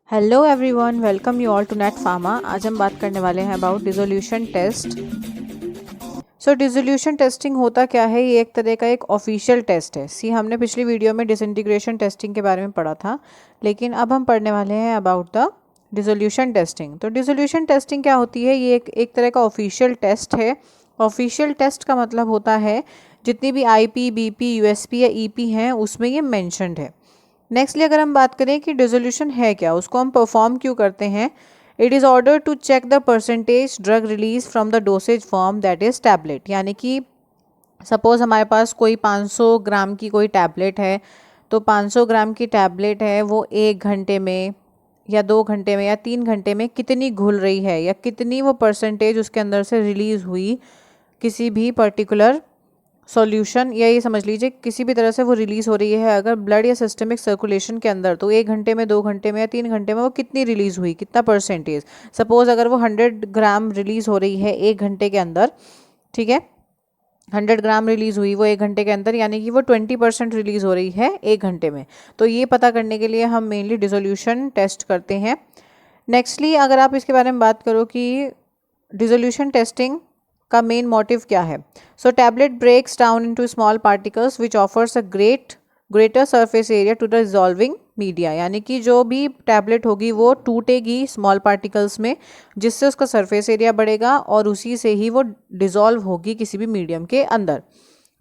Hello everyone, welcome you all to Net Pharma. आज हम बात करने वाले हैं about dissolution test. So dissolution testing होता क्या है? ये एक तरह का एक ऑफिशियल टेस्ट है। हमने पिछली वीडियो में डिसइंटीग्रेशन टेस्टिंग के बारे में पढ़ा था, लेकिन अब हम पढ़ने वाले हैं अबाउट द डिसोल्यूशन टेस्टिंग। तो डिसोल्यूशन टेस्टिंग क्या होती है? ये एक तरह का ऑफिशियल टेस्ट है। ऑफिशियल टेस्ट का मतलब होता है जितनी भी IP, BP, USP या EP हैं उसमें ये मैंशनड है। नेक्स्टली अगर हम बात करें कि डिसोल्यूशन है क्या, उसको हम परफॉर्म क्यों करते हैं? It is order to check the percentage drug release from the dosage form that is tablet. यानी कि सपोज़ हमारे पास कोई 500 ग्राम की कोई टैबलेट है, तो 500 ग्राम की टैबलेट है वो 1 घंटे में या 2 घंटे में या 3 घंटे में कितनी घुल रही है या कितनी वो परसेंटेज उसके अंदर से रिलीज़ हुई किसी भी पर्टिकुलर सॉल्यूशन, या ये समझ लीजिए किसी भी तरह से वो रिलीज़ हो रही है अगर ब्लड या सिस्टमिक सर्कुलेशन के अंदर, तो 1 घंटे में, 2 घंटे में या 3 घंटे में वो कितनी रिलीज़ हुई, कितना परसेंटेज। सपोज़ अगर वो 100 ग्राम रिलीज़ हो रही है 1 घंटे के अंदर, ठीक है, 100 ग्राम रिलीज़ हुई वो 1 घंटे के अंदर, यानी कि वो 20% रिलीज़ हो रही है 1 घंटे में। तो ये पता करने के लिए हम मेनली डिसोल्यूशन टेस्ट करते हैं। नेक्स्टली अगर आप इसके बारे में बात करो कि डिसोल्यूशन टेस्टिंग का मेन मोटिव क्या है। So tablet breaks down into small particles which offers a greater surface area to the dissolving media. यानी कि जो भी टैबलेट होगी वो टूटेगी स्मॉल पार्टिकल्स में, जिससे उसका सरफेस एरिया बढ़ेगा और उसी से ही वो डिजॉल्व होगी किसी भी मीडियम के अंदर।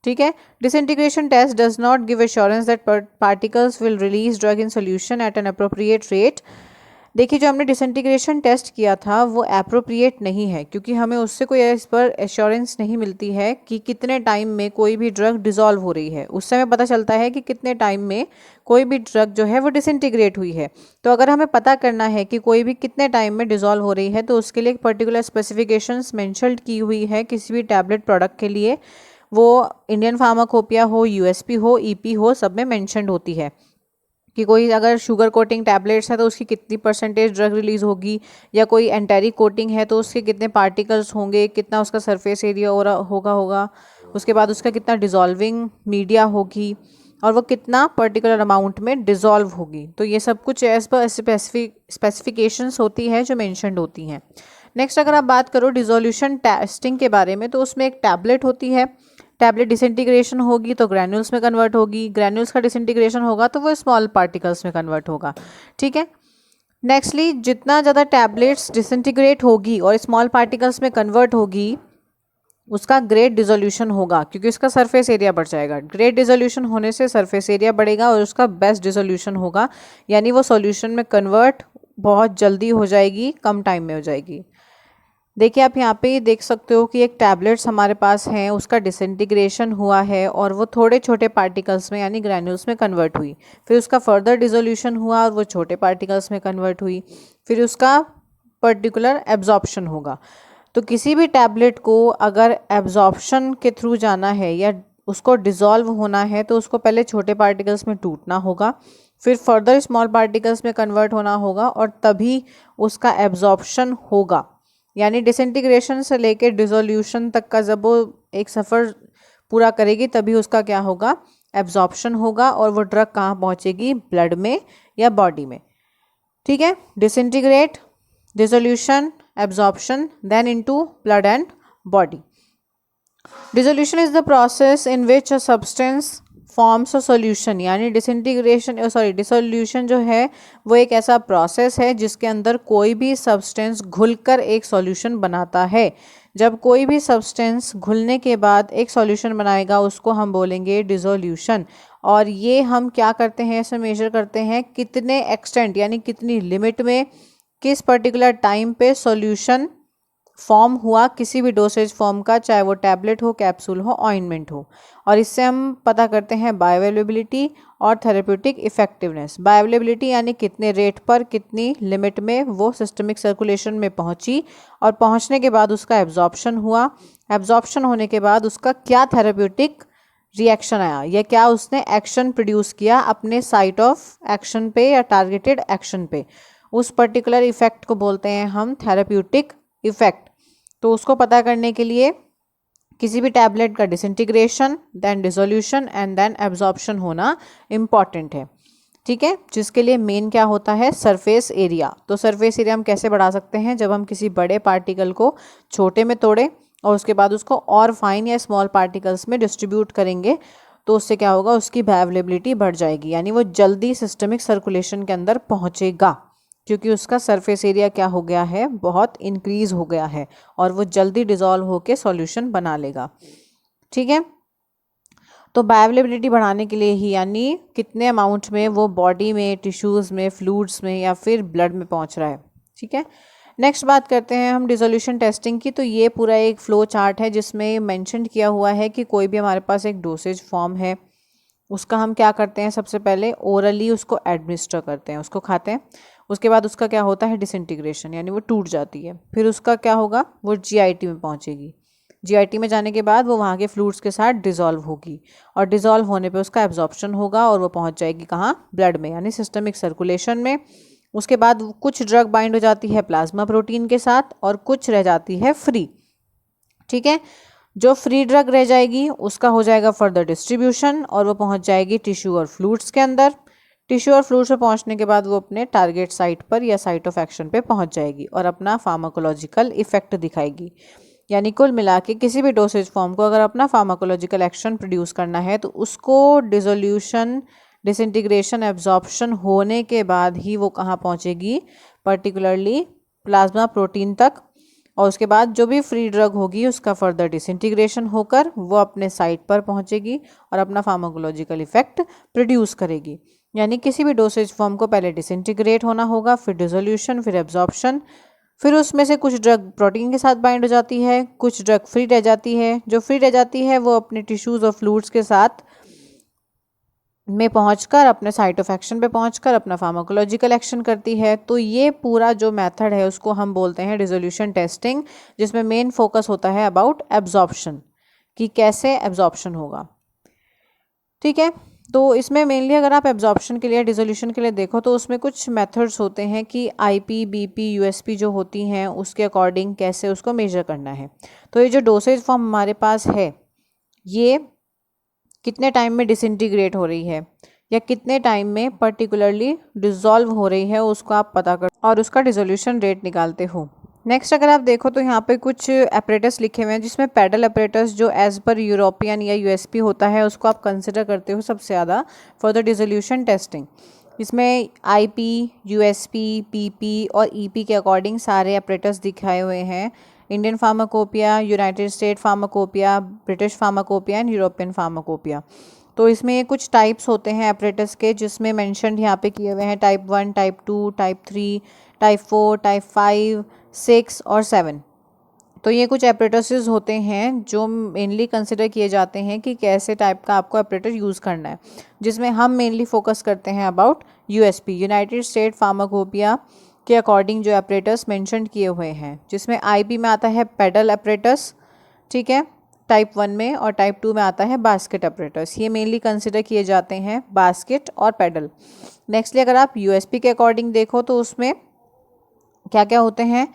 ठीक है। Disintegration test does not give assurance that particles will release drug in solution at an appropriate rate. देखिए, जो हमने डिसइंटीग्रेशन टेस्ट किया था वो एप्रोप्रिएट नहीं है, क्योंकि हमें उससे कोई इस पर एश्योरेंस नहीं मिलती है कि कितने टाइम में कोई भी ड्रग डिसॉल्व हो रही है। उससे हमें पता चलता है कि कितने टाइम में कोई भी ड्रग जो है वो डिसइंटीग्रेट हुई है। तो अगर हमें पता करना है कि कोई भी कितने टाइम में डिसॉल्व हो रही है, तो उसके लिए एक पर्टिकुलर स्पेसिफिकेशंस मेंशन्ड की हुई है किसी भी टैबलेट प्रोडक्ट के लिए। वो इंडियन फार्माकोपिया हो, USP हो, EP हो, सब में मेंशन्ड होती है कि कोई अगर शुगर कोटिंग टैबलेट्स है तो उसकी कितनी परसेंटेज ड्रग रिलीज होगी, या कोई एंटेरिक कोटिंग है तो उसके कितने पार्टिकल्स होंगे, कितना उसका सरफेस एरिया होगा, उसके बाद उसका कितना डिजॉल्विंग मीडिया होगी और वो कितना पर्टिकुलर अमाउंट में डिजॉल्व होगी। तो ये सब कुछ एज पर स्पेसिफिकेशंस होती है जो मेंशन्ड होती हैं। नेक्स्ट अगर आप बात करो डिसोल्यूशन टेस्टिंग के बारे में, तो उसमें एक टैबलेट होती है। टैबलेट डिसइंटीग्रेशन होगी तो ग्रैन्यूल्स में कन्वर्ट होगी, ग्रैन्यूल्स का डिसइंटीग्रेशन होगा तो वो स्मॉल पार्टिकल्स में कन्वर्ट होगा। ठीक है। नेक्स्टली जितना ज़्यादा टैबलेट्स डिसइंटीग्रेट होगी और स्मॉल पार्टिकल्स में कन्वर्ट होगी, उसका ग्रेट डिसोल्यूशन होगा, क्योंकि उसका सरफेस एरिया बढ़ जाएगा। ग्रेट डिसोल्यूशन होने से सरफेस एरिया बढ़ेगा और उसका बेस्ट डिसोल्यूशन होगा, यानी वो सॉल्यूशन में कन्वर्ट बहुत जल्दी हो जाएगी, कम टाइम में हो जाएगी। देखिए, आप यहाँ पे देख सकते हो कि एक टैबलेट्स हमारे पास हैं, उसका डिसइंटीग्रेशन हुआ है और वो थोड़े छोटे पार्टिकल्स में यानी ग्रैन्यूल्स में कन्वर्ट हुई। फिर उसका फर्दर डिसोल्यूशन हुआ और वो छोटे पार्टिकल्स में कन्वर्ट हुई। फिर उसका पर्टिकुलर एब्जॉर्प्शन होगा। तो किसी भी टैबलेट को अगर एब्जॉर्प्शन के थ्रू जाना है या उसको डिज़ोल्व होना है, तो उसको पहले छोटे पार्टिकल्स में टूटना होगा, फिर फर्दर स्मॉल पार्टिकल्स में कन्वर्ट होना होगा और तभी उसका एब्जॉर्प्शन होगा। यानी डिसइंटीग्रेशन से लेकर डिसोल्यूशन तक का जब वो एक सफ़र पूरा करेगी, तभी उसका क्या होगा, एब्जॉर्प्शन होगा और वो ड्रग कहाँ पहुँचेगी, ब्लड में या बॉडी में। ठीक है। Disintegrate, dissolution, absorption, then into blood and body. Dissolution is the process in which a substance forms a solution. यानी डिसोल्यूशन जो है वो एक ऐसा प्रोसेस है जिसके अंदर कोई भी सब्सटेंस घुलकर एक सॉल्यूशन बनाता है। जब कोई भी सब्सटेंस घुलने के बाद एक सॉल्यूशन बनाएगा उसको हम बोलेंगे डिसोल्यूशन। और ये हम क्या करते हैं, इसमें मेजर करते हैं कितने एक्सटेंट यानी कितनी लिमिट में, किस पर्टिकुलर टाइम पे सॉल्यूशन फॉर्म हुआ किसी भी डोसेज फॉर्म का, चाहे वो टैबलेट हो, कैप्सूल हो, ऑइंटमेंट हो। और इससे हम पता करते हैं बायोअवेलेबिलिटी और थेरेप्यूटिक इफेक्टिवनेस। बायोअवेलेबिलिटी यानी कितने रेट पर, कितनी लिमिट में वो सिस्टमिक सर्कुलेशन में पहुंची, और पहुंचने के बाद उसका एब्जॉर्प्शन हुआ, एब्जॉर्प्शन होने के बाद उसका क्या थेरेप्यूटिक रिएक्शन आया, या क्या उसने एक्शन प्रोड्यूस किया अपने साइट ऑफ एक्शन पे या टारगेटेड एक्शन पे। उस पर्टिकुलर इफेक्ट को बोलते हैं हम थेरेप्यूटिक इफेक्ट। तो उसको पता करने के लिए किसी भी टैबलेट का disintegration, then dissolution and then absorption होना इम्पॉर्टेंट है। ठीक है, जिसके लिए मेन क्या होता है, सरफेस एरिया। तो सरफेस एरिया हम कैसे बढ़ा सकते हैं, जब हम किसी बड़े पार्टिकल को छोटे में तोड़ें और उसके बाद उसको और फाइन या स्मॉल पार्टिकल्स में डिस्ट्रीब्यूट करेंगे, तो उससे क्या होगा, उसकी बायोअवेलेबिलिटी बढ़ जाएगी, यानी वो जल्दी सिस्टमिक सर्कुलेशन के अंदर पहुंचेगा, क्योंकि उसका सरफेस एरिया क्या हो गया है, बहुत इंक्रीज हो गया है, और वो जल्दी डिजॉल्व होके सॉल्यूशन बना लेगा। ठीक है, तो बायोअवेलेबिलिटी बढ़ाने के लिए ही, यानी कितने अमाउंट में वो बॉडी में, टिश्यूज़ में, फ्लूइड्स में या फिर ब्लड में पहुंच रहा है। ठीक है, नेक्स्ट बात करते हैं हम डिसोल्यूशन टेस्टिंग की। तो ये पूरा एक फ्लो चार्ट है जिसमें मेंशन किया हुआ है कि कोई भी हमारे पास एक डोसेज फॉर्म है, उसका हम क्या करते हैं, सबसे पहले ओरली उसको एडमिनिस्टर करते हैं, उसको खाते हैं। उसके बाद उसका क्या होता है, डिसइंटीग्रेशन, यानी वो टूट जाती है। फिर उसका क्या होगा, वो जीआईटी में पहुंचेगी। जीआईटी में जाने के बाद वो वहाँ के फ्लूइड्स के साथ डिज़ोल्व होगी, और डिज़ोल्व होने पे उसका एब्जॉर्प्शन होगा और वो पहुँच जाएगी कहाँ, ब्लड में, यानी सिस्टमिक सर्कुलेशन में। उसके बाद कुछ ड्रग बाइंड हो जाती है प्लाज्मा प्रोटीन के साथ और कुछ रह जाती है फ्री। ठीक है, जो फ्री ड्रग रह जाएगी उसका हो जाएगा फर्दर डिस्ट्रीब्यूशन और वो पहुंच जाएगी टिश्यू और फ्लूइड्स के अंदर। टिश्यू और फ्लूइड्स पे पहुंचने के बाद वो अपने टारगेट साइट पर या साइट ऑफ एक्शन पे पहुंच जाएगी और अपना फार्माकोलॉजिकल इफेक्ट दिखाएगी। यानी कुल मिला के किसी भी डोसेज फॉर्म को अगर अपना फार्माकोलॉजिकल एक्शन प्रोड्यूस करना है तो उसको डिसोल्यूशन, डिसइंटीग्रेशन, एब्जॉर्प्शन होने के बाद ही वो कहाँ पहुँचेगी, पर्टिकुलरली प्लाज्मा प्रोटीन तक। और उसके बाद जो भी फ्री ड्रग होगी उसका फर्दर डिसइंटीग्रेशन होकर वो अपने साइट पर पहुंचेगी और अपना फार्माकोलॉजिकल इफेक्ट प्रोड्यूस करेगी। यानी किसी भी डोसेज फॉर्म को पहले डिसइंटीग्रेट होना होगा, फिर डिसोल्यूशन, फिर एब्जॉर्प्शन, फिर उसमें से कुछ ड्रग प्रोटीन के साथ बाइंड हो जाती है, कुछ ड्रग फ्री रह जाती है। जो फ्री रह जाती है वो अपने टिश्यूज़ और फ्लूइड्स के साथ में पहुंचकर अपने साइट ऑफ एक्शन पे पहुंचकर अपना फार्माकोलॉजिकल एक्शन करती है। तो ये पूरा जो मेथड है उसको हम बोलते हैं डिसोल्यूशन टेस्टिंग, जिसमें मेन फोकस होता है अबाउट एब्जॉर्प्शन, कि कैसे एब्जॉर्प्शन होगा। ठीक है, तो इसमें मेनली अगर आप एब्जॉर्प्शन के लिए, डिसोल्यूशन के लिए देखो तो उसमें कुछ मेथड्स होते हैं कि आईपी, बीपी, यूएसपी जो होती हैं उसके अकॉर्डिंग कैसे उसको मेजर करना है। तो ये जो डोसेज फॉर्म हमारे पास है ये कितने टाइम में डिसइंटीग्रेट हो रही है या कितने टाइम में पर्टिकुलरली डिसॉल्व हो रही है, उसको आप पता कर और उसका डिसोल्यूशन रेट निकालते हो। नेक्स्ट अगर आप देखो तो यहाँ पे कुछ एपरेटस लिखे हुए हैं, जिसमें पैडल एपरेटस जो एज पर यूरोपियन या यूएसपी होता है उसको आप कंसिडर करते हो सबसे ज़्यादा फॉर द डिसोल्यूशन टेस्टिंग। इसमें आईपी, यूएसपी, पीपी और ईपी के अकॉर्डिंग सारे एपरेटस दिखाए हुए हैं। Indian pharmacopoeia, United State pharmacopoeia, British pharmacopoeia and European pharmacopoeia. तो इसमें ये कुछ टाइप्स होते हैं एपरेटस के, जिसमें मेंशन यहाँ पे किए हुए हैं type 1, type 2, type 3, type 4, type 5, 6 और 7। तो ये कुछ एपरेटसेस होते हैं जो मेनली कंसिडर किए जाते हैं कि कैसे टाइप का आपको एपरेटर यूज़ करना है, जिसमें हम मेनली फोकस करते हैं about USP, United State Pharmacopoeia के अकॉर्डिंग जो एपरेटस मेंशन किए हुए हैं, जिसमें आईपी में आता है पेडल एपरेटस, ठीक है, टाइप 1 में, और टाइप 2 में आता है बास्केट एपरेटस। ये मेनली कंसिडर किए जाते हैं बास्केट और पेडल। नेक्स्टली अगर आप यूएसपी के अकॉर्डिंग देखो तो उसमें क्या क्या होते हैं,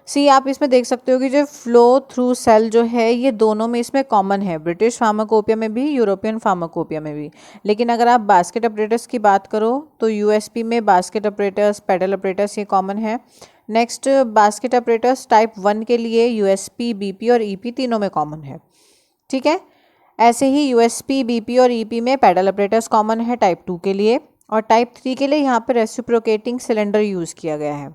सी आप इसमें देख सकते हो कि जो फ्लो थ्रू सेल जो है ये दोनों में इसमें कॉमन है, ब्रिटिश फार्माकोपिया में भी, यूरोपियन फार्माकोपिया में भी। लेकिन अगर आप बास्केट ऑपरेटर्स की बात करो तो यूएसपी में बास्केट ऑपरेटर्स, पेडल ऑपरेटर्स ये कॉमन है। नेक्स्ट बास्केट ऑपरेटर्स टाइप 1 के लिए यूएसपी, बीपी और ईपी तीनों में कॉमन है। ठीक है, ऐसे ही यूएसपी, बीपी और ईपी में पेडल ऑपरेटर्स कॉमन है टाइप 2 के लिए, और टाइप 3 के लिए यहाँ पे रेसिप्रोकेटिंग सिलेंडर यूज़ किया गया है।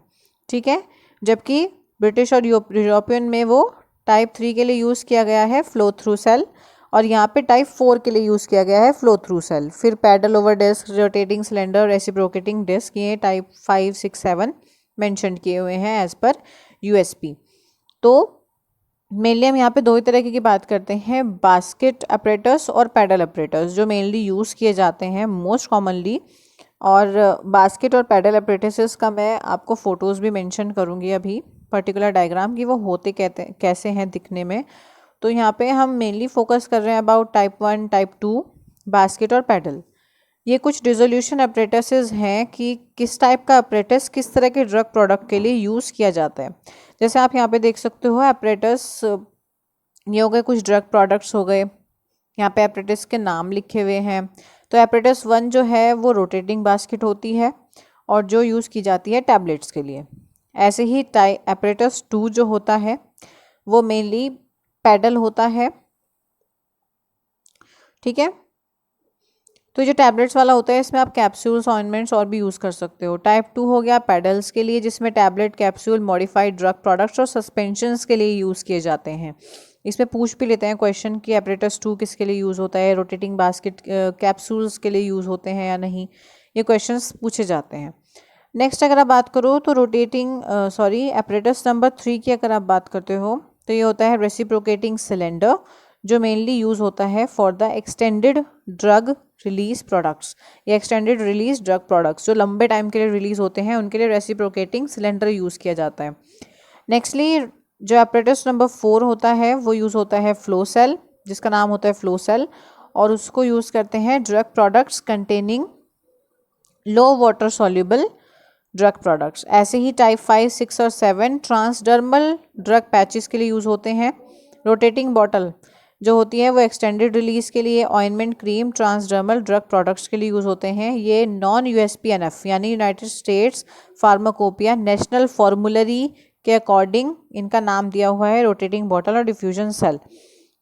ठीक है, जबकि ब्रिटिश और यूरोपियन में वो टाइप 3 के लिए यूज़ किया गया है फ्लो थ्रू सेल, और यहाँ पे टाइप 4 के लिए यूज़ किया गया है फ्लो थ्रू सेल। फिर paddle over disk, rotating cylinder, reciprocating disk, ये टाइप 5, 6, 7 मेंशन किए हुए हैं एज पर यूएसपी। तो मेनली हम यहाँ पे दो ही तरह की बात करते हैं, बास्केट ऑपरेटर्स और पैडल ऑपरेटर्स, जो मेनली यूज़ किए जाते हैं मोस्ट कॉमनली। और बास्केट और पैडल ऑपरेटर्स का मैं आपको फ़ोटोज़ भी मेंशन करूँगी अभी, पर्टिकुलर डायग्राम की वो होते कहते कैसे हैं दिखने में। तो यहाँ पे हम मेनली फोकस कर रहे हैं अबाउट टाइप 1, टाइप 2, बास्केट और पैडल। ये कुछ डिसोल्यूशन ऑपरेटर्स हैं कि किस टाइप का ऑपरेटस किस तरह के ड्रग प्रोडक्ट के लिए यूज़ किया जाता है। जैसे आप यहाँ पे देख सकते हो ऑपरेटस, ये हो गए कुछ ड्रग प्रोडक्ट्स हो गए, यहाँ पे ऑपरेटस के नाम लिखे हुए हैं। तो एपरेटस 1 जो है वो रोटेटिंग बास्केट होती है और जो यूज़ की जाती है टैबलेट्स के लिए। ऐसे ही एपरेटस 2 जो होता है वो मेनली पैडल होता है, ठीक है। तो जो टैबलेट्स वाला होता है इसमें आप कैप्सूल्स, ऑइंटमेंट्स और भी यूज़ कर सकते हो। टाइप 2 हो गया पैडल्स के लिए, जिसमें tablet, capsule, modified drug products और सस्पेंशंस के लिए यूज़ किए जाते हैं। इसमें पूछ भी लेते हैं क्वेश्चन कि एपरेटस 2 किसके लिए यूज़ होता है, रोटेटिंग बास्केट कैप्सूल्स के लिए यूज़ होते हैं या नहीं, ये क्वेश्चंस पूछे जाते हैं। नेक्स्ट अगर आप बात करो तो एपरेटस नंबर 3 की अगर आप बात करते हो तो ये होता है रेसिप्रोकेटिंग सिलेंडर, जो मेनली यूज़ होता है for the extended drug release products. ये एक्सटेंडेड रिलीज ड्रग प्रोडक्ट्स जो लंबे टाइम के लिए रिलीज होते हैं उनके लिए रेसिप्रोकेटिंग सिलेंडर यूज़ किया जाता है। नेक्स्टली जो एपरेटस नंबर 4 होता है वो यूज़ होता है फ्लो सेल, जिसका नाम होता है फ्लो सेल, और उसको यूज़ करते हैं ड्रग प्रोडक्ट्स कंटेनिंग लो वाटर सॉल्युबल ड्रग प्रोडक्ट्स। ऐसे ही टाइप 5, 6 और 7 ट्रांसडर्मल ड्रग पैचेस के लिए यूज़ होते हैं। रोटेटिंग बॉटल जो होती है वो एक्सटेंडेड रिलीज के लिए, ointment, cream, transdermal drug products के लिए यूज़ होते हैं। ये नॉन यूएसपीएनएफ यानी United states pharmacopoeia national formulary के अकॉर्डिंग इनका नाम दिया हुआ है रोटेटिंग बॉटल और डिफ्यूजन सेल,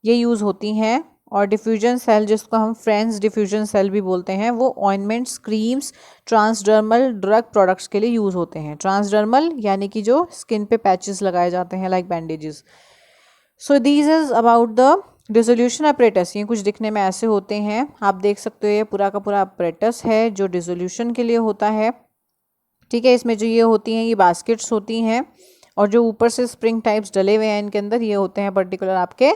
ये यूज़ होती हैं। और डिफ्यूजन सेल जिसको हम फ्रेंड्स डिफ्यूजन सेल भी बोलते हैं, वो ointments, creams, transdermal drug products के लिए यूज़ होते हैं। ट्रांसडर्मल यानी कि जो स्किन पे पैचेस लगाए जाते हैं like bandages. So this is about the dissolution apparatus. ये कुछ दिखने में ऐसे होते हैं, आप देख सकते हो ये पूरा का पूरा अपरेटस है जो डिसोल्यूशन के लिए होता है, ठीक है। इसमें जो ये होती हैं ये बास्केट्स होती हैं और जो ऊपर से स्प्रिंग टाइप्स डले हुए हैं इनके अंदर, ये होते हैं पर्टिकुलर आपके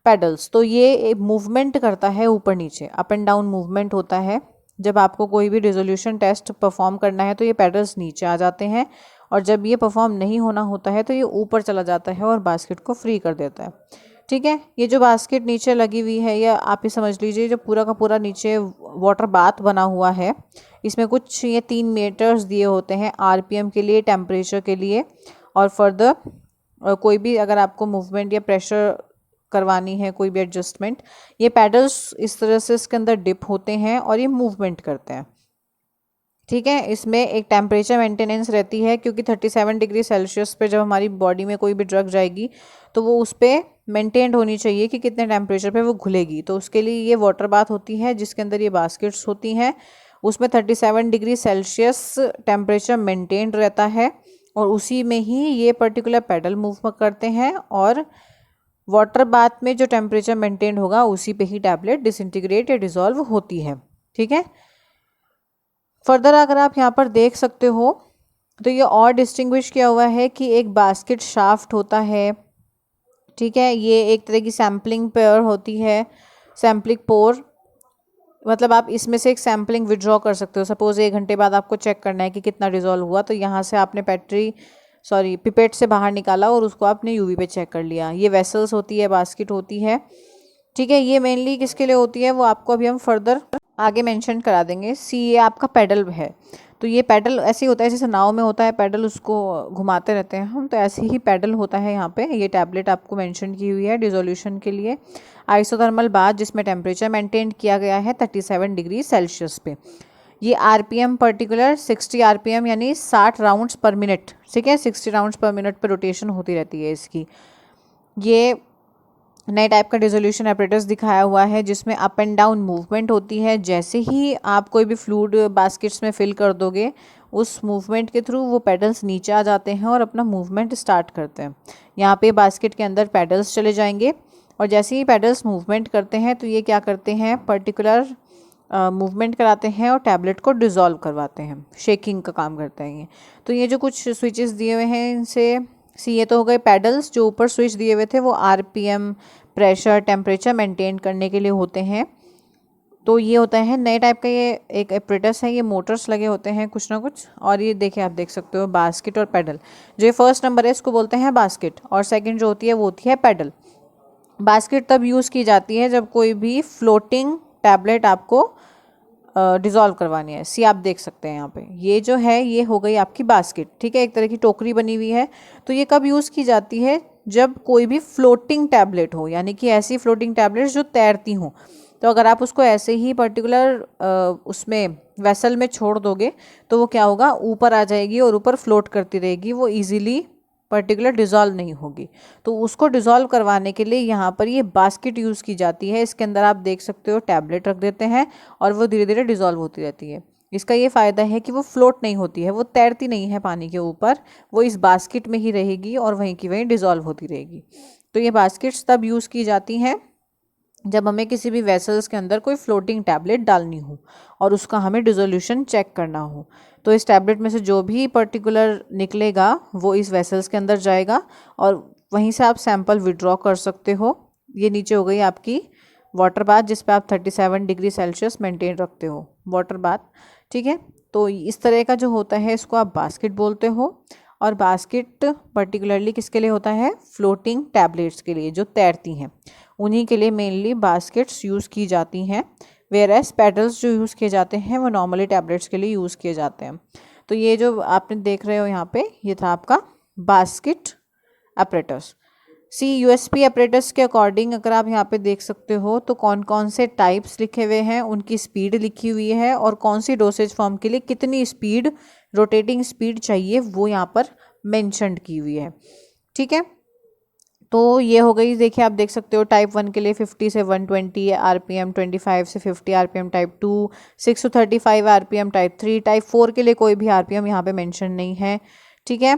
पेडल्स। तो ये मूवमेंट करता है ऊपर नीचे, अप एंड डाउन मूवमेंट होता है। जब आपको कोई भी रिजोल्यूशन टेस्ट परफॉर्म करना है तो ये पेडल्स नीचे आ जाते हैं, और जब ये परफॉर्म नहीं होना होता है तो ये ऊपर चला जाता है और बास्केट को फ्री कर देता है, ठीक है। ये जो बास्केट नीचे लगी हुई है, या आप ही समझ लीजिए जो पूरा का पूरा नीचे वाटर बाथ बना हुआ है, इसमें कुछ ये 3 मीटर्स दिए होते हैं आरपीएम के लिए, टेम्परेचर के लिए, और फर्दर कोई भी अगर आपको मूवमेंट या प्रेशर करवानी है, कोई भी एडजस्टमेंट, ये पैडल्स इस तरह से इसके अंदर डिप होते हैं और ये मूवमेंट करते हैं, ठीक है। इसमें एक टेम्परेचर मेंटेनेंस रहती है, क्योंकि 37 डिग्री सेल्सियस पे जब हमारी बॉडी में कोई भी ड्रग जाएगी तो वो उस पर मेंटेन्ड होनी चाहिए कि कितने टेम्परेचर पे वो घुलेगी। तो उसके लिए ये वाटर बाथ होती है जिसके अंदर ये बास्केट्स होती हैं, उसमें 37 डिग्री सेल्सियस टेम्परेचर मेंटेन्ड रहता है और उसी में ही ये पर्टिकुलर पैडल मूव करते हैं, और वाटर बाथ में जो टेम्परेचर मेंटेन होगा उसी पे ही टैबलेट डिसइंटीग्रेट या डिसॉल्व होती है, ठीक है। फर्दर अगर आप यहाँ पर देख सकते हो तो ये और डिस्टिंग्विश किया हुआ है कि एक बास्केट शाफ्ट होता है, ठीक है। ये एक तरह की सैम्पलिंग पेयर होती है, सैम्पलिंग पोर, मतलब आप इसमें से एक सैम्पलिंग विड्रॉ कर सकते हो। सपोज 1 घंटे बाद आपको चेक करना है कि कितना डिजॉल्व हुआ, तो यहाँ से आपने पिपेट से बाहर निकाला और उसको आपने यूवी पे चेक कर लिया। ये वेसल्स होती है, बास्केट होती है, ठीक है। ये मेनली किसके लिए होती है वो आपको अभी हम फर्दर आगे मेंशन करा देंगे। ये आपका पेडल है, तो ये पेडल ऐसे ही होता है जैसे नाव में होता है पेडल, उसको घुमाते रहते हैं हम, तो ऐसे ही पेडल होता है यहाँ पे। ये टैबलेट आपको मेंशन की हुई है डिसोल्यूशन के लिए। आइसोथर्मल बाथ जिसमें टेम्परेचर मेंटेन किया गया है 37 डिग्री सेल्सियस पे। ये आरपीएम पर्टिकुलर 60 आरपीएम यानी 60 राउंड्स पर मिनट, ठीक है। 60 राउंड्स पर मिनट पर रोटेशन होती रहती है इसकी। ये नए टाइप का डिसोल्यूशन एपरेटस दिखाया हुआ है जिसमें अप एंड डाउन मूवमेंट होती है। जैसे ही आप कोई भी फ्लूइड बास्केट्स में फिल कर दोगे, उस मूवमेंट के थ्रू वो पेडल्स नीचे आ जाते हैं और अपना मूवमेंट स्टार्ट करते हैं। यहाँ पे बास्केट के अंदर पेडल्स चले जाएंगे, और जैसे ही पेडल्स मूवमेंट करते हैं तो ये क्या करते हैं, पर्टिकुलर मूवमेंट कराते हैं और टैबलेट को डिज़ोल्व करवाते हैं, शेकिंग का काम करते हैं ये। तो ये जो कुछ स्विचेस दिए हुए हैं इनसे ये तो हो गए पैडल्स। जो ऊपर स्विच दिए हुए थे वो आरपीएम, प्रेशर, टेम्परेचर मेंटेन करने के लिए होते हैं। तो ये होता है नए टाइप का, ये एक एपरेटस है, ये मोटर्स लगे होते हैं कुछ ना कुछ। और ये देखिए आप देख सकते हो बास्केट और पैडल। जो फर्स्ट नंबर है इसको बोलते हैं बास्केट, और सेकंड जो होती है वो होती है पैडल। बास्केट तब यूज़ की जाती है जब कोई भी फ्लोटिंग टैबलेट आपको डिज़ोल्व करवानी है। आप देख सकते हैं यहाँ पे ये जो है ये हो गई आपकी बास्केट, ठीक है। एक तरह की टोकरी बनी हुई है। तो ये कब यूज़ की जाती है, जब कोई भी फ्लोटिंग टैबलेट हो, यानी कि ऐसी फ्लोटिंग टैबलेट्स जो तैरती हों। तो अगर आप उसको ऐसे ही पर्टिकुलर उसमें वेसल में छोड़ दोगे तो वो क्या होगा, ऊपर आ जाएगी और ऊपर फ्लोट करती रहेगी, वो इजीली पर्टिकुलर डिज़ोल्व नहीं होगी। तो उसको डिज़ोल्व करवाने के लिए यहाँ पर ये बास्केट यूज़ की जाती है। इसके अंदर आप देख सकते हो टैबलेट रख देते हैं और वो धीरे धीरे डिज़ोल्व होती रहती है। इसका ये फ़ायदा है कि वो फ्लोट नहीं होती है, वो तैरती नहीं है पानी के ऊपर, वो इस बास्केट में ही रहेगी और वहीं की वहीं डिज़ोल्व होती रहेगी। तो ये बास्केट्स तब यूज़ की जाती हैं जब हमें किसी भी वेसल्स के अंदर कोई फ्लोटिंग टैबलेट डालनी हो और उसका हमें डिसोल्यूशन चेक करना हो। तो इस टैबलेट में से जो भी पर्टिकुलर निकलेगा वो इस वेसल्स के अंदर जाएगा और वहीं से आप सैंपल विड्रॉ कर सकते हो। ये नीचे हो गई आपकी वाटर बाथ जिस पे आप 37 डिग्री सेल्सियस मेंटेन रखते हो, वाटर बाथ। ठीक है, तो इस तरह का जो होता है इसको आप बास्केट बोलते हो। और बास्केट पर्टिकुलरली किसके लिए होता है, फ्लोटिंग टैबलेट्स के लिए जो तैरती हैं, उन्हीं के लिए मेनली बास्केट्स यूज़ की जाती हैं। वेयर एज पेडल्स जो यूज़ किए जाते हैं वो नॉर्मली टैबलेट्स के लिए यूज़ किए जाते हैं। तो ये जो आपने देख रहे हो यहाँ पे, ये था आपका बास्केट अपरेटस। सी यूएसपी अपरेटस के अकॉर्डिंग अगर आप यहाँ पे देख सकते हो तो कौन कौन से टाइप्स लिखे हुए हैं, उनकी स्पीड लिखी हुई है और कौन सी डोसेज फॉर्म के लिए कितनी स्पीड, रोटेटिंग स्पीड चाहिए वो यहाँ पर मेंशन्ड की हुई है। ठीक है, तो ये हो गई। देखिए आप देख सकते हो टाइप 1 के लिए 50 से 120 आरपीएम, 25 से 50 RPM type 2, 6 to 35 RPM type 3, type 4 के लिए कोई भी आरपीएम यहाँ पे मेंशन नहीं है। ठीक है,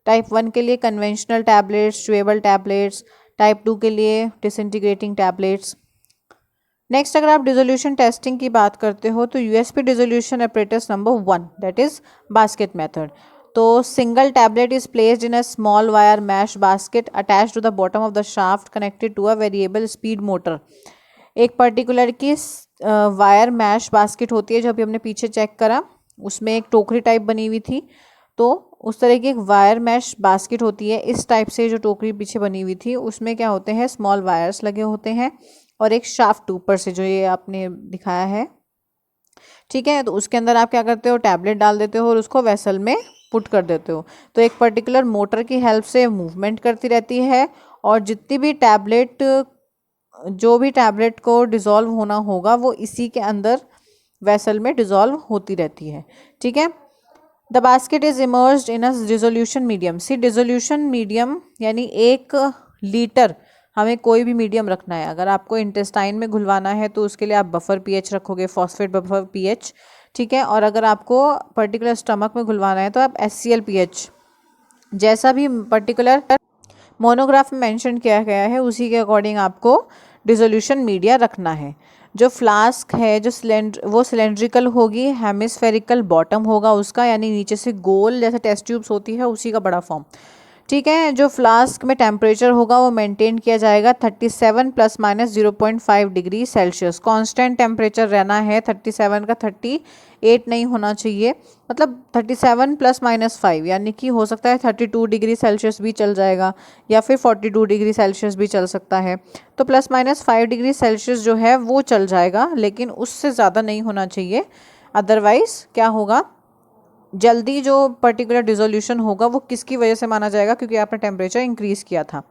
टाइप 1 के लिए conventional tablets, chewable tablets, type 2 के लिए डिसइंटीग्रेटिंग टैबलेट्स। नेक्स्ट अगर आप डिसोल्यूशन टेस्टिंग की बात करते हो तो USP dissolution apparatus number 1 that is basket method. तो single tablet is placed in a small wire mesh basket attached to the bottom of the shaft connected to a variable speed motor. एक particular की wire mesh basket होती है, जो अभी हमने पीछे check करा उसमें एक टोकरी टाइप बनी हुई थी, तो उस तरह की एक वायर मैश बास्केट होती है। इस टाइप से जो टोकरी पीछे बनी हुई थी उसमें क्या होते हैं, स्मॉल वायर्स लगे होते हैं और एक शाफ्ट ऊपर से जो ये आपने दिखाया है। ठीक है, तो उसके अंदर आप क्या करते हो, टैबलेट डाल देते हो और उसको वेसल में पुट कर देते हो। तो एक पर्टिकुलर मोटर की हेल्प से मूवमेंट करती रहती है और जितनी भी टैबलेट, जो भी टैबलेट को डिज़ोल्व होना होगा वो इसी के अंदर वेसल में डिज़ोल्व होती रहती है। ठीक है, the basket is immersed in a dissolution medium. See dissolution medium यानी 1 लीटर हमें कोई भी मीडियम रखना है। अगर आपको इंटेस्टाइन में घुलवाना है तो उसके लिए आप बफर पीएच रखोगे, फॉस्फेट बफर पीएच। ठीक है, और अगर आपको पर्टिकुलर स्टमक में घुलवाना है तो आप एचसीएल पीएच, जैसा भी पर्टिकुलर मोनोग्राफ में मेंशन किया गया है उसी के अकॉर्डिंग आपको डिसोल्यूशन मीडिया रखना है। जो फ्लास्क है जो वो सिलेंड्रिकल होगी, हेमिस्फेरिकल बॉटम होगा उसका, यानी नीचे से गोल जैसे टेस्ट ट्यूब्स होती है उसी का बड़ा फॉर्म। ठीक है, जो फ्लास्क में टेम्परेचर होगा वो मेंटेन किया जाएगा 37 ± 0.5 डिग्री सेल्सियस। कांस्टेंट टेम्परेचर रहना है 37 का, 38 नहीं होना चाहिए, मतलब 37 ± 5, यानी कि हो सकता है 32 डिग्री सेल्सियस भी चल जाएगा या फिर 42 डिग्री सेल्सियस भी चल सकता है। तो ±5 डिग्री सेल्सियस जो है वो चल जाएगा, लेकिन उससे ज़्यादा नहीं होना चाहिए। अदरवाइज़ क्या होगा, जल्दी जो पर्टिकुलर डिसोल्यूशन होगा वो किसकी वजह से माना जाएगा, क्योंकि आपने टेम्परेचर इंक्रीज किया था।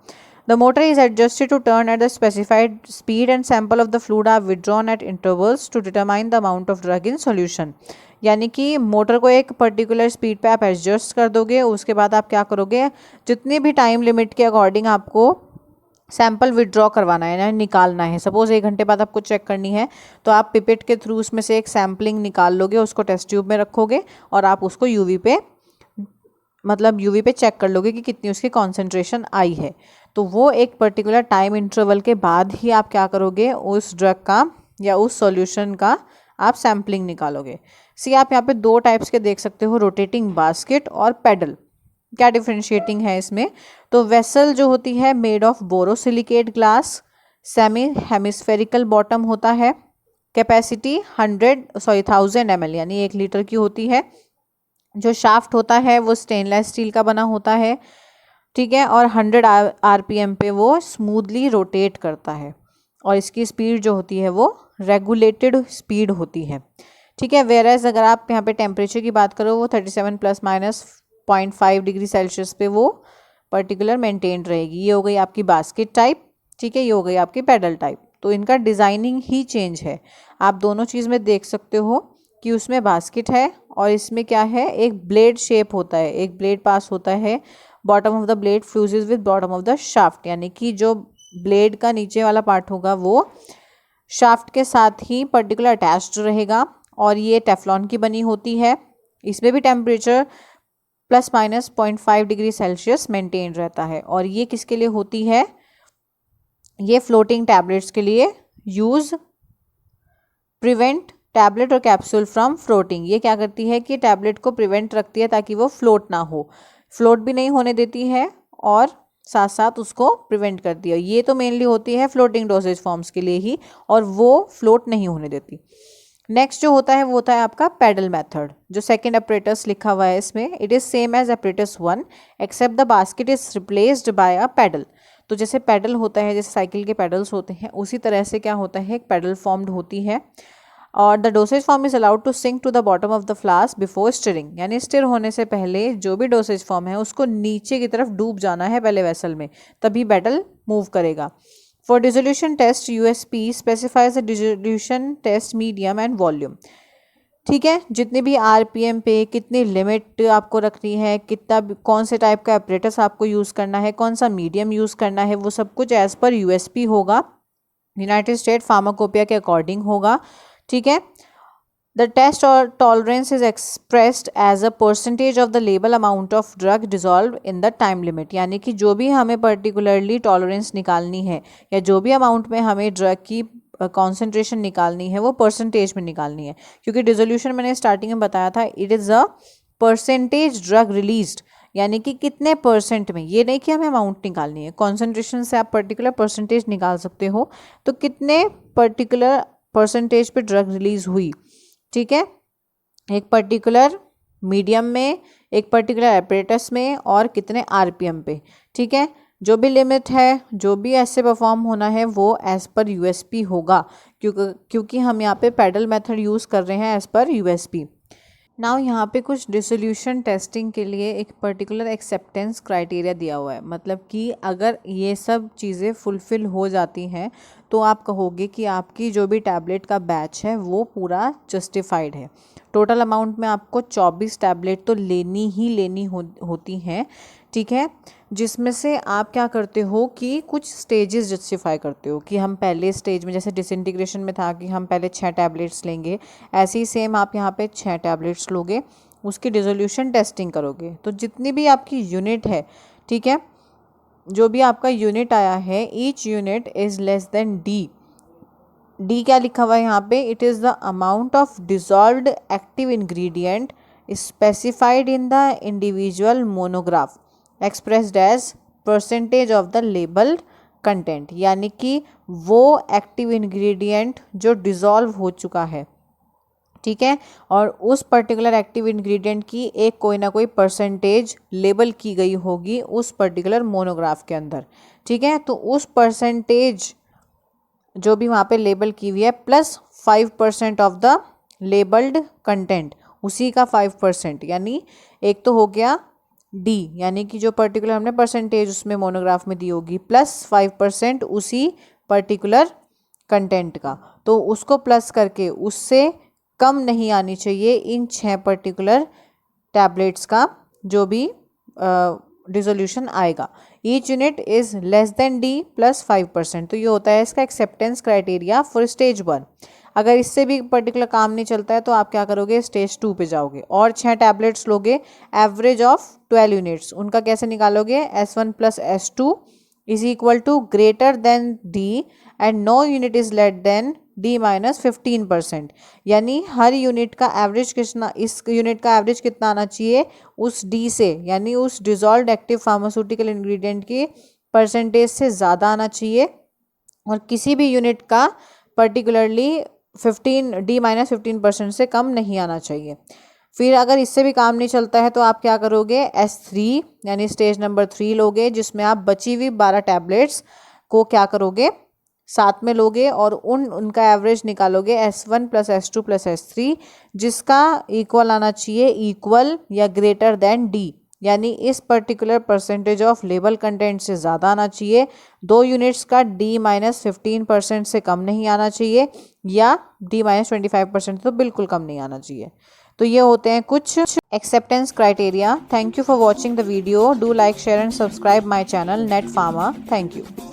The motor is adjusted to turn at the specified speed and sample of the fluid are withdrawn at intervals to determine the amount of drug in solution. यानी कि मोटर को एक पर्टिकुलर स्पीड पे आप adjust कर दोगे, उसके बाद आप क्या करोगे, जितनी भी टाइम लिमिट के अकॉर्डिंग आपको सैंपल विड्रॉ करवाना है ना, निकालना है। सपोज 1 घंटे बाद आपको चेक करनी है तो आप पिपेट के थ्रू उसमें से एक सैम्पलिंग निकाल लोगे, उसको टेस्ट ट्यूब में रखोगे और आप उसको यूवी पे चेक कर लोगे कि कितनी उसकी कॉन्सेंट्रेशन आई है। तो वो एक पर्टिकुलर टाइम इंटरवल के बाद ही आप क्या करोगे, उस ड्रग का या उस सॉल्यूशन का आप सैम्पलिंग निकालोगे। सी आप यहाँ पे 2 टाइप्स के देख सकते हो, रोटेटिंग बास्केट और पेडल। क्या डिफ्रेंशिएटिंग है इसमें, तो वेसल जो होती है made of borosilicate glass, semi hemispherical bottom होता है, कैपेसिटी 1000 ml यानी 1 लीटर की होती है। जो शाफ्ट होता है वो स्टेनलेस स्टील का बना होता है। ठीक है, और 100 आरपीएम पे वो स्मूथली रोटेट करता है और इसकी स्पीड जो होती है वो रेगुलेटेड स्पीड होती है। ठीक है, वेयरएज अगर आप यहाँ पे टेम्परेचर की बात करो वो 37 ± 0.5 डिग्री सेल्सियस पे वो पर्टिकुलर मेंटेन रहेगी। ये हो गई आपकी बास्केट टाइप। ठीक है, ये हो गई आपकी पेडल टाइप। तो इनका डिज़ाइनिंग ही चेंज है। आप दोनों चीज़ में देख सकते हो कि उसमें बास्केट है और इसमें क्या है, एक ब्लेड शेप होता है, एक ब्लेड पास होता है, bottom of the blade fuses with bottom of the shaft, यानी कि जो ब्लेड का नीचे वाला पार्ट होगा वो शाफ्ट के साथ ही पर्टिकुलर अटैच्ड रहेगा और ये टेफ्लॉन की बनी होती है। इसमें भी टेम्परेचर ±0.5 डिग्री सेल्सियस मेंटेन रहता है। और ये किसके लिए होती है, ये फ्लोटिंग टैबलेट्स के लिए यूज़, प्रिवेंट टैबलेट और कैप्सूल फ्रॉम फ्लोटिंग। ये क्या करती है कि टैबलेट को प्रिवेंट रखती है ताकि वो फ्लोट ना हो, फ्लोट भी नहीं होने देती है और साथ साथ उसको प्रिवेंट करती है। ये तो मेनली होती है फ्लोटिंग डोसेज फॉर्म्स के लिए ही और वो फ्लोट नहीं होने देती। नेक्स्ट जो होता है वो होता है आपका पेडल मेथड, जो सेकेंड अपरेटस लिखा हुआ है इसमें, it is same as apparatus 1 except the basket is replaced by a paddle. तो जैसे पेडल होता है, जैसे साइकिल के पेडल्स होते हैं, उसी तरह से क्या होता है, एक पेडल फॉर्म्ड होती है और the dosage form is allowed to sink to the bottom of the flask before stirring, यानी स्टिर होने से पहले जो भी डोसेज फॉर्म है उसको नीचे की तरफ डूब जाना है पहले वेसल में, तभी पेडल मूव करेगा। For dissolution test USP specifies the dissolution test medium and volume. ठीक है, जितने भी आरपीएम पे कितनी लिमिट आपको रखनी है, कितना कौन से टाइप का अपरेटस आपको यूज़ करना है, कौन सा मीडियम यूज़ करना है, वो सब कुछ एज़ पर यूएसपी होगा, यूनाइटेड स्टेट फार्माकोपिया के अकॉर्डिंग होगा। ठीक है, द टेस्ट और tolerance is expressed as a percentage of the label amount of drug dissolve in the time limit, यानी कि जो भी हमें पर्टिकुलरली टॉलरेंस निकालनी है या जो भी अमाउंट में हमें ड्रग की कॉन्सेंट्रेशन निकालनी है वो परसेंटेज में निकालनी है, क्योंकि डिसोल्यूशन मैंने स्टार्टिंग में बताया था it is a percentage drug released, यानी कि कितने परसेंट में, ये नहीं कि हमें अमाउंट निकालनी है, कॉन्सेंट्रेशन से आप पर्टिकुलर परसेंटेज निकाल सकते हो, तो कितने पर्टिकुलर परसेंटेज पे ड्रग रिलीज हुई। ठीक है, एक पर्टिकुलर मीडियम में, एक पर्टिकुलर एपरेटस में और कितने आरपीएम पे। ठीक है, जो भी लिमिट है, जो भी ऐसे परफॉर्म होना है वो एज़ पर यूएसपी होगा, क्योंकि हम यहाँ पे पेडल मेथड यूज़ कर रहे हैं एज़ पर यूएसपी। नाउ यहाँ पे कुछ डिसोल्यूशन टेस्टिंग के लिए एक पर्टिकुलर एक्सेप्टेंस क्राइटेरिया दिया हुआ है, मतलब कि अगर ये सब चीज़ें फुलफ़िल हो जाती हैं तो आप कहोगे कि आपकी जो भी टैबलेट का बैच है वो पूरा जस्टिफाइड है। टोटल अमाउंट में आपको 24 टैबलेट तो लेनी ही लेनी होती हैं। ठीक है, जिसमें से आप क्या करते हो कि कुछ स्टेजेस जस्टिफाई करते हो कि हम पहले स्टेज में, जैसे डिसइंटीग्रेशन में था कि हम पहले 6 टैबलेट्स लेंगे, ऐसे ही सेम आप यहाँ पे 6 टैबलेट्स लोगे, उसकी डिसोल्यूशन टेस्टिंग करोगे, तो जितनी भी आपकी यूनिट है, ठीक है, जो भी आपका यूनिट आया है, each unit is less than D. D क्या लिखा हुआ है यहाँ पे, it is the amount of dissolved active ingredient specified in the individual monograph expressed as percentage of the labelled content, यानी कि वो एक्टिव इंग्रेडिएंट जो डिज़ोल्व हो चुका है, ठीक है, और उस पर्टिकुलर एक्टिव इंग्रेडिएंट की एक कोई ना कोई परसेंटेज लेबल की गई होगी उस पर्टिकुलर मोनोग्राफ के अंदर। ठीक है, तो उस परसेंटेज जो भी वहाँ पे लेबल की हुई है plus 5% of the labelled content, उसी का 5%, यानी एक तो हो गया डी, यानी कि जो पर्टिकुलर हमने परसेंटेज उसमें मोनोग्राफ में दी होगी, प्लस 5% उसी पर्टिकुलर कंटेंट का, तो उसको प्लस करके उससे कम नहीं आनी चाहिए इन 6 पर्टिकुलर टैबलेट्स का जो भी डिसोल्यूशन आएगा। Each unit is less than D plus 5%, तो ये होता है इसका एक्सेप्टेंस क्राइटेरिया फॉर स्टेज 1। अगर इससे भी पर्टिकुलर काम नहीं चलता है तो आप क्या करोगे, स्टेज 2 पे जाओगे और 6 टैबलेट्स लोगे, एवरेज ऑफ 12 यूनिट्स, उनका कैसे निकालोगे, S1 plus S2 is equal to greater than D and no unit is less than D minus 15%, यानी हर यूनिट का एवरेज कितना, इस यूनिट का एवरेज कितना आना चाहिए उस डी से, यानी उस डिजॉल्व्ड एक्टिव फार्मास्यूटिकल इंग्रेडिएंट की परसेंटेज से ज़्यादा आना चाहिए, और किसी भी यूनिट का पर्टिकुलरली 15% से कम नहीं आना चाहिए। फिर अगर इससे भी काम नहीं चलता है तो आप क्या करोगे, S3 यानी स्टेज नंबर 3 लोगे, जिसमें आप बची हुई 12 टैबलेट्स को क्या करोगे, साथ में लोगे और उनका एवरेज निकालोगे S1 plus S2 plus S3, जिसका इक्वल आना चाहिए, इक्वल या ग्रेटर देन डी, यानी इस particular percentage of label content से ज़्यादा आना चाहिए, 2 यूनिट्स का D-15% से कम नहीं आना चाहिए, या D-25% तो बिल्कुल कम नहीं आना चाहिए। तो ये होते हैं कुछ acceptance criteria. Thank you for watching the video. Do like, share and subscribe my channel net pharma. Thank you.